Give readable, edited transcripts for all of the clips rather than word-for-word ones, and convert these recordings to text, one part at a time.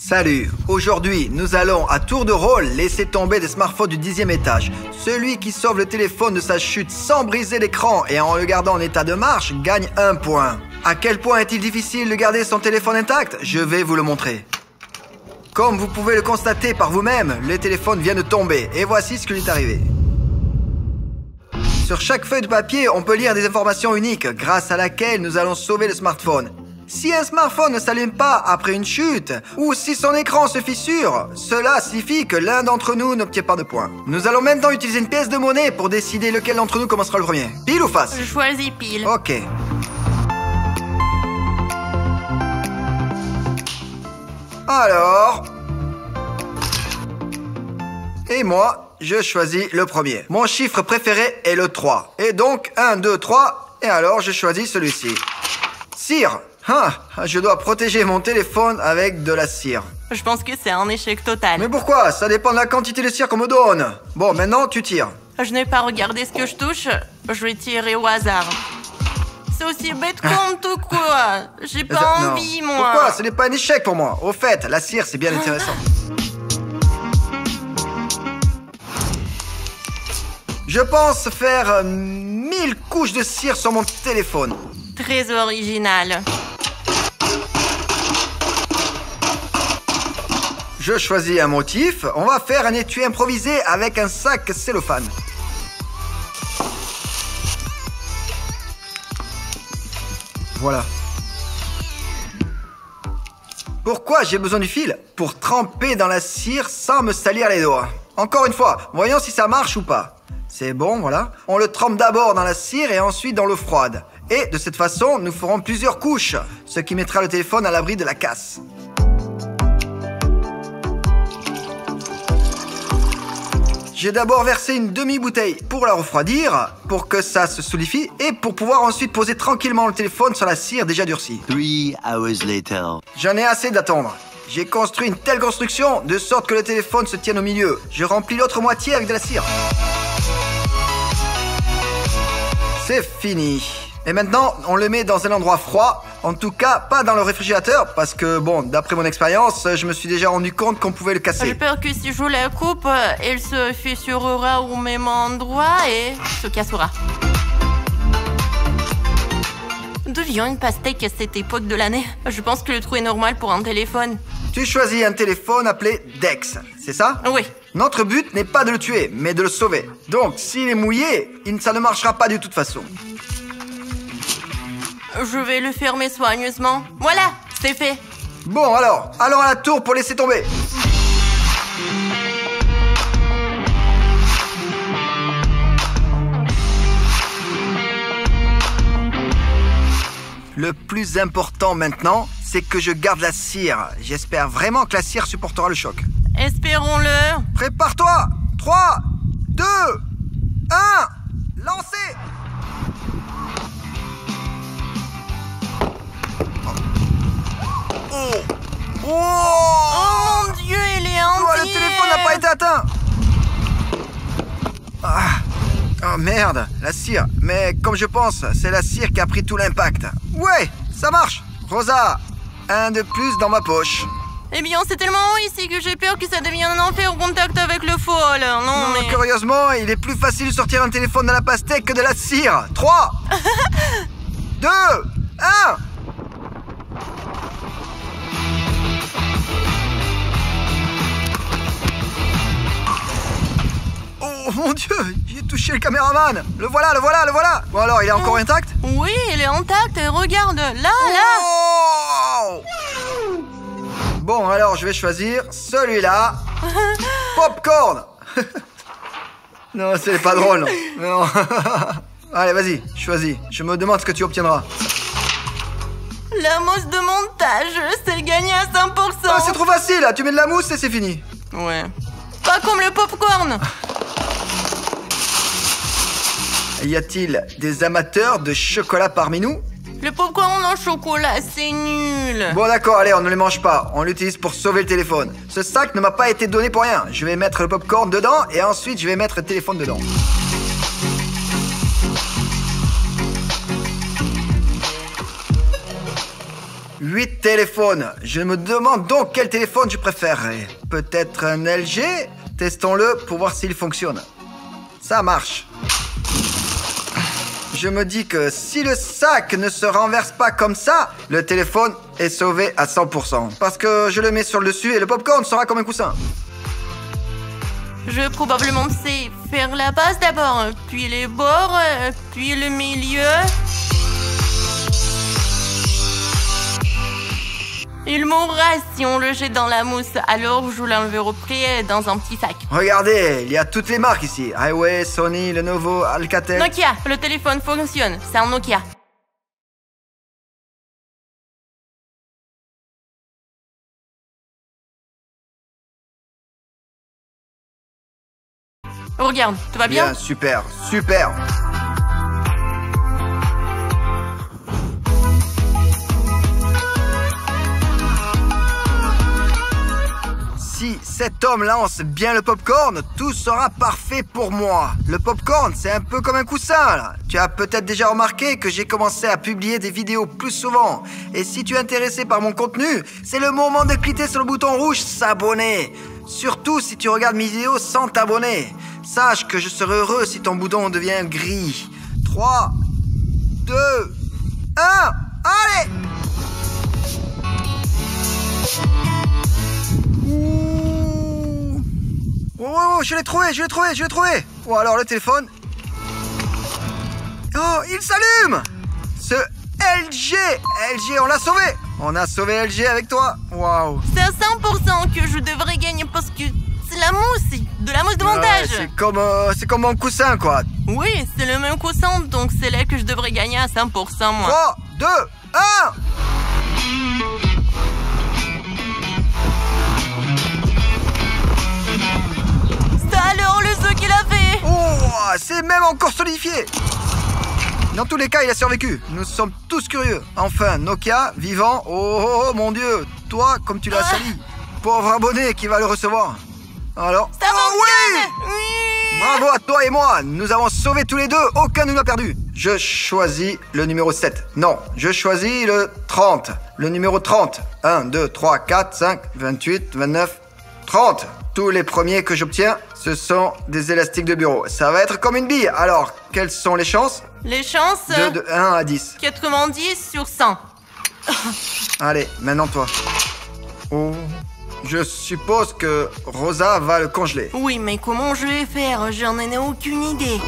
Salut, aujourd'hui nous allons à tour de rôle laisser tomber des smartphones du 10e étage. Celui qui sauve le téléphone de sa chute sans briser l'écran et en le gardant en état de marche gagne 1 point. À quel point est-il difficile de garder son téléphone intact? Je vais vous le montrer. Comme vous pouvez le constater par vous-même, le téléphone vient de tomber et voici ce qui lui est arrivé. Sur chaque feuille de papier, on peut lire des informations uniques grâce à laquelle nous allons sauver le smartphone. Si un smartphone ne s'allume pas après une chute, ou si son écran se fissure, cela signifie que l'un d'entre nous n'obtient pas de points. Nous allons maintenant utiliser une pièce de monnaie pour décider lequel d'entre nous commencera le premier. Pile ou face? Je choisis pile. Ok. Alors... Et moi, je choisis le premier. Mon chiffre préféré est le 3. Et donc, 1, 2, 3, et alors je choisis celui-ci. Cire. Je dois protéger mon téléphone avec de la cire. Je pense que c'est un échec total. Mais pourquoi? Ça dépend de la quantité de cire qu'on me donne. Bon, maintenant, tu tires. Je n'ai pas regardé ce que je touche. Je vais tirer au hasard. C'est aussi bête comme tout quoi. J'ai pas envie, moi. Pourquoi? Ce n'est pas un échec pour moi. Au fait, la cire, c'est bien intéressant. Je pense faire 1000 couches de cire sur mon téléphone. Très original. Je choisis un motif. On va faire un étui improvisé avec un sac cellophane. Voilà. Pourquoi j'ai besoin du fil? Pour tremper dans la cire sans me salir les doigts. Encore une fois, voyons si ça marche ou pas. C'est bon, voilà. On le trempe d'abord dans la cire et ensuite dans l'eau froide. Et de cette façon, nous ferons plusieurs couches, ce qui mettra le téléphone à l'abri de la casse. J'ai d'abord versé une demi-bouteille pour la refroidir, pour que ça se solidifie et pour pouvoir ensuite poser tranquillement le téléphone sur la cire déjà durcie. 3 hours later. J'en ai assez d'attendre. J'ai construit une telle construction de sorte que le téléphone se tienne au milieu. Je remplis l'autre moitié avec de la cire. C'est fini. Et maintenant, on le met dans un endroit froid. En tout cas, pas dans le réfrigérateur. Parce que, bon, d'après mon expérience, je me suis déjà rendu compte qu'on pouvait le casser. J'ai peur que si je la coupe, elle se fissurera au même endroit et se cassera. D'où vient une pastèque à cette époque de l'année? Je pense que le trou est normal pour un téléphone. Tu choisis un téléphone appelé Dex, c'est ça? Oui. Notre but n'est pas de le tuer, mais de le sauver. Donc, s'il est mouillé, ça ne marchera pas de toute façon. Je vais le fermer soigneusement. Voilà, c'est fait. Bon, alors, allons à la tour pour laisser tomber. Le plus important maintenant, c'est que je garde la cire. J'espère vraiment que la cire supportera le choc. Espérons-le. Prépare-toi. 3, 2, 1, lancez. Oh Oh mon Dieu, il est entier. Le téléphone n'a pas été atteint. Oh merde, la cire. Mais comme je pense, c'est la cire qui a pris tout l'impact. Ouais, ça marche. Rosa, un de plus dans ma poche. Eh bien, c'est tellement haut ici que j'ai peur que ça devienne un enfer au contact avec le fol. Non, mais... Curieusement, il est plus facile de sortir un téléphone de la pastèque que de la cire. 3, 2, 1. Oh mon Dieu, j'ai touché le caméraman. Le voilà, le voilà, le voilà. Bon alors, il est encore intact? Oui, il est intact. Regarde, là. Oh! Bon, alors je vais choisir celui-là. Popcorn. Non, c'est pas drôle. Non. Allez, vas-y, choisis. Je me demande ce que tu obtiendras. La mousse de montage, c'est gagné à 100%. Ah, c'est trop facile, là. Tu mets de la mousse et c'est fini. Ouais. Pas comme le popcorn. Y a-t-il des amateurs de chocolat parmi nous? Le popcorn en chocolat, c'est nul. Bon d'accord, allez, on ne le mange pas. On l'utilise pour sauver le téléphone. Ce sac ne m'a pas été donné pour rien. Je vais mettre le popcorn dedans et ensuite je vais mettre le téléphone dedans. 8 téléphones. Je me demande donc quel téléphone je préférerais. Peut-être un LG? Testons-le pour voir s'il fonctionne. Ça marche. Je me dis que si le sac ne se renverse pas comme ça, le téléphone est sauvé à 100%. Parce que je le mets sur le dessus et le popcorn sera comme un coussin. Je probablement sais faire la base d'abord, puis les bords, puis le milieu. Il mourra si on le jette dans la mousse, alors je l'envelopperai dans un petit sac. Regardez, il y a toutes les marques ici. Highway, Sony, Lenovo, Alcatel. Nokia, le téléphone fonctionne, c'est un Nokia. Regarde, tout va bien? Bien, super, super. Si cet homme lance bien le popcorn, tout sera parfait pour moi. Le popcorn, c'est un peu comme un coussin, là. Tu as peut-être déjà remarqué que j'ai commencé à publier des vidéos plus souvent. Et si tu es intéressé par mon contenu, c'est le moment de cliquer sur le bouton rouge s'abonner. Surtout si tu regardes mes vidéos sans t'abonner. Sache que je serai heureux si ton bouton devient gris. 3, 2, 1, allez! Oh, je l'ai trouvé. Oh, alors le téléphone. Oh, il s'allume. Ce LG, on l'a sauvé. On a sauvé LG avec toi. Waouh. C'est à 100% que je devrais gagner parce que c'est la mousse, de la mousse de montage. C'est comme mon coussin, quoi. Oui, c'est le même coussin, donc c'est là que je devrais gagner à 100%, moi. 3, 2, 1. Alors le saut qu'il a fait. Oh, c'est même encore solidifié. Dans tous les cas, il a survécu. Nous sommes tous curieux. Enfin, Nokia, vivant. Oh, mon Dieu. Toi, comme tu l'as sali. Pauvre abonné qui va le recevoir. Alors... Ça fonctionne. Oui. Bravo à toi et moi. Nous avons sauvé tous les deux. Aucun ne nous a perdu. Je choisis le numéro 7. Non, je choisis le 30. Le numéro 30. 1, 2, 3, 4, 5, 28, 29, 30. Tous les premiers que j'obtiens, ce sont des élastiques de bureau. Ça va être comme une bille. Alors, quelles sont les chances? Les chances de 1 à 10. 90 sur 100. Allez, maintenant toi. Oh, je suppose que Rosa va le congeler. Oui, mais comment je vais faire? J'en ai aucune idée.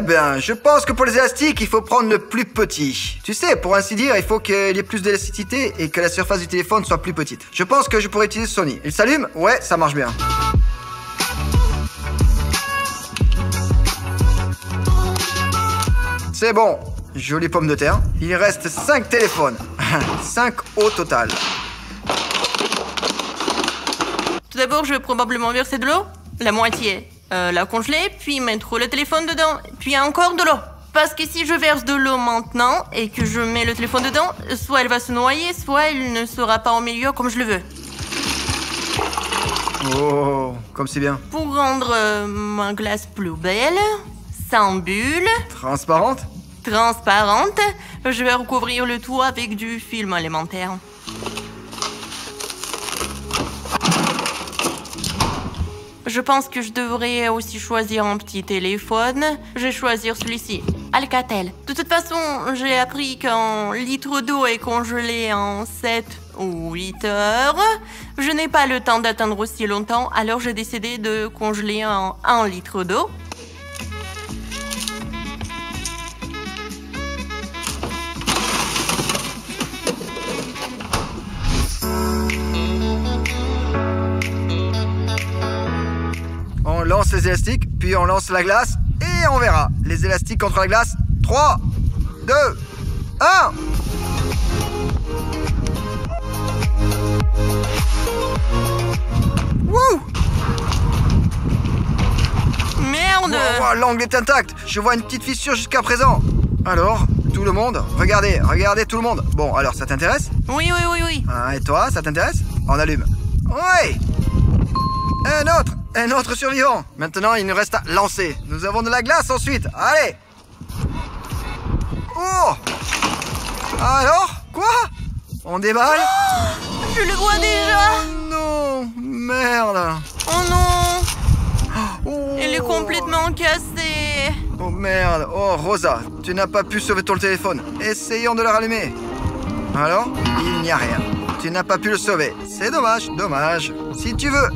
Eh bien, je pense que pour les élastiques, il faut prendre le plus petit. Tu sais, pour ainsi dire, il faut qu'il y ait plus d'élasticité et que la surface du téléphone soit plus petite. Je pense que je pourrais utiliser Sony. Il s'allume? Ouais, ça marche bien. C'est bon. Jolie pomme de terre. Il reste 5 téléphones. 5 au total. Tout d'abord, je vais probablement verser de l'eau. La moitié. La congeler, puis mettre le téléphone dedans, puis encore de l'eau. Parce que si je verse de l'eau maintenant et que je mets le téléphone dedans, soit elle va se noyer, soit il ne sera pas au milieu comme je le veux. Oh, comme c'est bien. Pour rendre ma glace plus belle, sans bulle, Transparente? transparente, je vais recouvrir le tout avec du film alimentaire. Je pense que je devrais aussi choisir un petit téléphone. Je vais choisir celui-ci, Alcatel. De toute façon, j'ai appris qu'un litre d'eau est congelé en 7 ou 8 heures. Je n'ai pas le temps d'attendre aussi longtemps, alors j'ai décidé de congeler en 1 litre d'eau. On lance les élastiques, puis on lance la glace, et on verra. Les élastiques contre la glace. 3, 2, 1. Wouh! Merde! Wow, l'angle est intact. Je vois une petite fissure jusqu'à présent. Alors, tout le monde, regardez tout le monde. Bon, alors, ça t'intéresse? Oui. Ah, et toi, ça t'intéresse? On allume. Oui! Un autre survivant. Maintenant, il nous reste à lancer. Nous avons de la glace ensuite. Allez! Oh! Alors? Quoi? On déballe? Je le vois déjà. Oh non! Merde! Oh non! Oh. Il est complètement cassé. Oh merde! Oh Rosa, tu n'as pas pu sauver ton téléphone. Essayons de le rallumer. Alors? Il n'y a rien. Tu n'as pas pu le sauver. C'est dommage, dommage. Si tu veux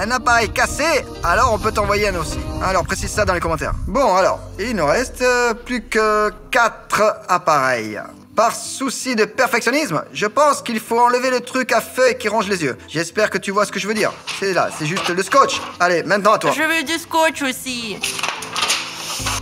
un appareil cassé, alors on peut t'envoyer un aussi. Alors précise ça dans les commentaires. Bon alors, il nous reste plus que 4 appareils. Par souci de perfectionnisme, je pense qu'il faut enlever le truc à feuilles qui ronge les yeux. J'espère que tu vois ce que je veux dire. C'est là, c'est juste le scotch. Allez, maintenant à toi. Je veux du scotch aussi.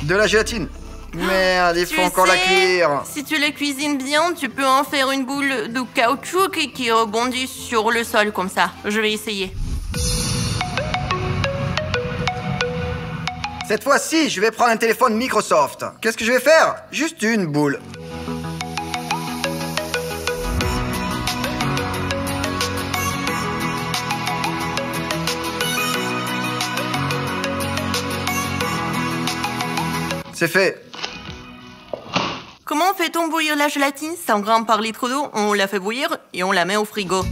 De la gélatine. Merde, il faut Tu encore la sais, cuire. Si tu la cuisines bien, tu peux en faire une boule de caoutchouc qui rebondit sur le sol comme ça. Je vais essayer. Cette fois-ci, je vais prendre un téléphone Microsoft. Qu'est-ce que je vais faire? Juste une boule. C'est fait. Comment fait-on bouillir la gélatine? 100 grammes par litre d'eau, on la fait bouillir et on la met au frigo.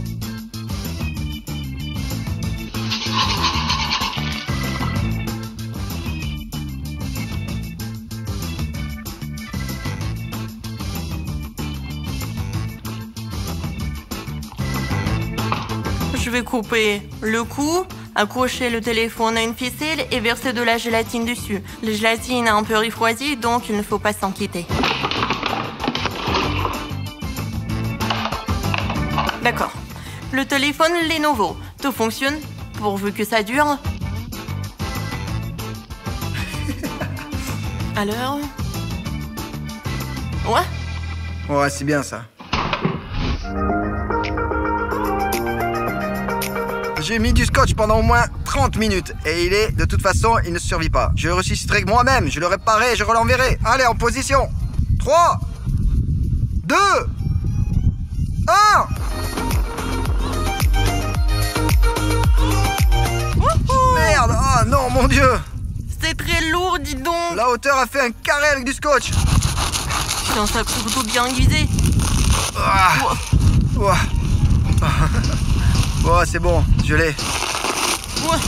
Je vais couper le cou, accrocher le téléphone à une ficelle et verser de la gélatine dessus. La gélatine a un peu refroidi, donc il ne faut pas s'inquiéter. D'accord. Le téléphone Lenovo, tout fonctionne pourvu que ça dure. Alors? Ouais? Ouais, c'est bien ça. J'ai mis du scotch pendant au moins 30 minutes et de toute façon, il ne survit pas. Je le ressusciterai moi-même, je le réparerai, je l'enverrai. Allez, en position. 3, 2, 1. Merde, oh non, mon Dieu. C'est très lourd, dis donc. La hauteur a fait un carré avec du scotch. C'est un sacré couteau bien aiguisé. Ah. Oh. Oh, c'est bon, je l'ai. Ouais.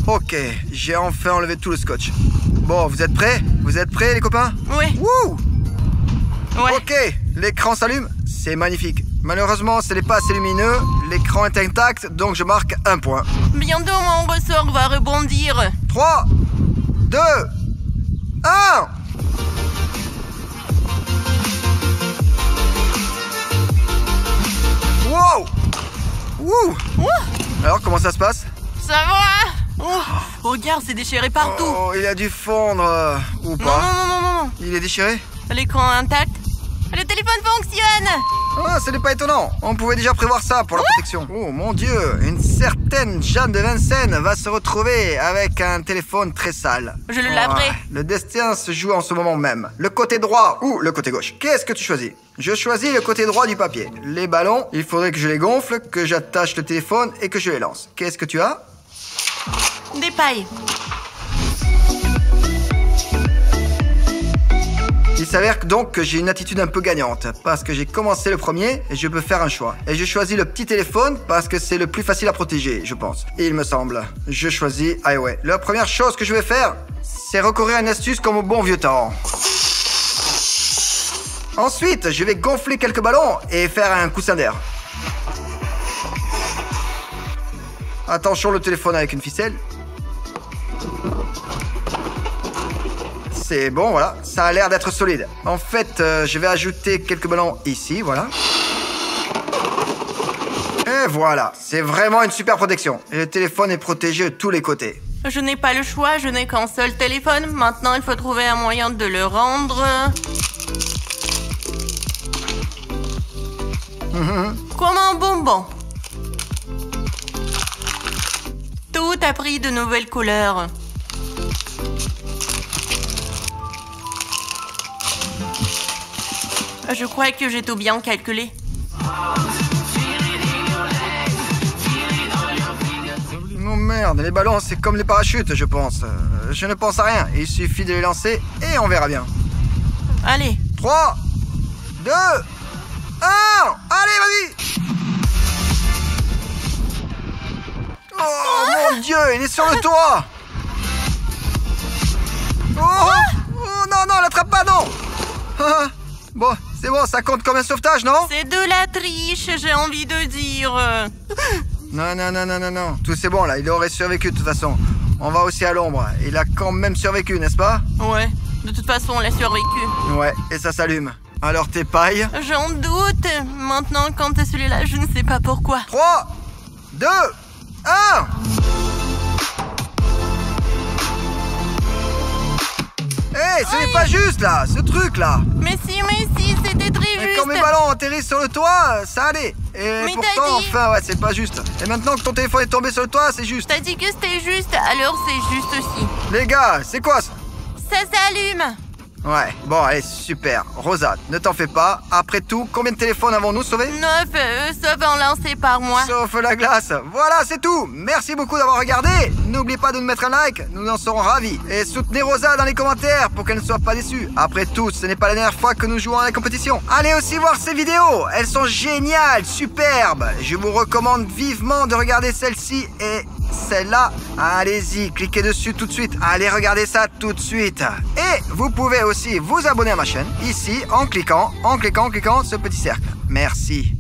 Ok, j'ai enfin enlevé tout le scotch. Bon, vous êtes prêts? Vous êtes prêts, les copains? Ouais. Wouh! Ouais. Ok, l'écran s'allume, c'est magnifique. Malheureusement, ce n'est pas assez lumineux, l'écran est intact, donc je marque un point. Bientôt, mon ressort va rebondir. 3, 2, 1. Wow! Wouh! Alors, comment ça se passe? Ça va? Oh, regarde, c'est déchiré partout. Oh, il a dû fondre, ou Non, pas? non. Il est déchiré? L'écran est intact. Le téléphone fonctionne. Ah, ce n'est pas étonnant. On pouvait déjà prévoir ça pour la protection. Oh mon Dieu, une certaine Jeanne de Vincennes va se retrouver avec un téléphone très sale. Je le laverai. Le destin se joue en ce moment même. Le côté droit ou le côté gauche? Qu'est-ce que tu choisis? Je choisis le côté droit du papier. Les ballons, il faudrait que je les gonfle, que j'attache le téléphone et que je les lance. Qu'est-ce que tu as? Des pailles. Il s'avère donc que j'ai une attitude un peu gagnante, parce que j'ai commencé le premier et je peux faire un choix. Et je choisis le petit téléphone parce que c'est le plus facile à protéger, je pense. Il me semble. Je choisis Highway. La première chose que je vais faire, c'est recourir à une astuce comme au bon vieux temps. Ensuite, je vais gonfler quelques ballons et faire un coussin d'air. Attention le téléphone avec une ficelle. C'est bon, voilà. Ça a l'air d'être solide. En fait, je vais ajouter quelques ballons ici, voilà. Et voilà. C'est vraiment une super protection. Et le téléphone est protégé de tous les côtés. Je n'ai pas le choix, je n'ai qu'un seul téléphone. Maintenant, il faut trouver un moyen de le rendre... comme un bonbon. Tout a pris de nouvelles couleurs. Je crois que j'ai tout bien calculé. Non merde, les ballons c'est comme les parachutes je pense. Je ne pense à rien, il suffit de les lancer et on verra bien. Allez. 3, 2, 1, allez vas-y. Oh mon Dieu, il est sur le toit. Oh non, non, l'attrape pas, non. Bon, c'est bon, ça compte comme un sauvetage, non? C'est de la triche, j'ai envie de dire. Non, non, non, non, non, non. Tout c'est bon, là, il aurait survécu de toute façon. On va aussi à l'ombre. Il a quand même survécu, n'est-ce pas? Ouais, de toute façon, on l'a survécu. Ouais, et ça s'allume. Alors tes pailles? J'en doute. Maintenant, quand t'es celui-là, je ne sais pas pourquoi. 3, 2, 1. Hey, ce n'est pas juste là, ce truc là. Mais si, c'était très Mais juste. quand mes ballons atterrissent sur le toit, ça allait. Et Mais pourtant, t'as dit... enfin, ouais, c'est pas juste. Et maintenant que ton téléphone est tombé sur le toit, c'est juste. T'as dit que c'était juste, alors c'est juste aussi. Les gars, c'est quoi ça? Ça s'allume. Ouais, bon, allez, super. Rosa, ne t'en fais pas. Après tout, combien de téléphones avons-nous sauvés? 9, sauf un lancé par moi. Sauf la glace. Voilà, c'est tout. Merci beaucoup d'avoir regardé. N'oubliez pas de nous mettre un like, nous en serons ravis. Et soutenez Rosa dans les commentaires pour qu'elle ne soit pas déçue. Après tout, ce n'est pas la dernière fois que nous jouons à la compétition. Allez aussi voir ces vidéos. Elles sont géniales, superbes. Je vous recommande vivement de regarder celle-ci et celle-là. Allez-y, cliquez dessus tout de suite. Allez regarder ça tout de suite. Et vous pouvez aussi vous abonner à ma chaîne ici en cliquant ce petit cercle. Merci.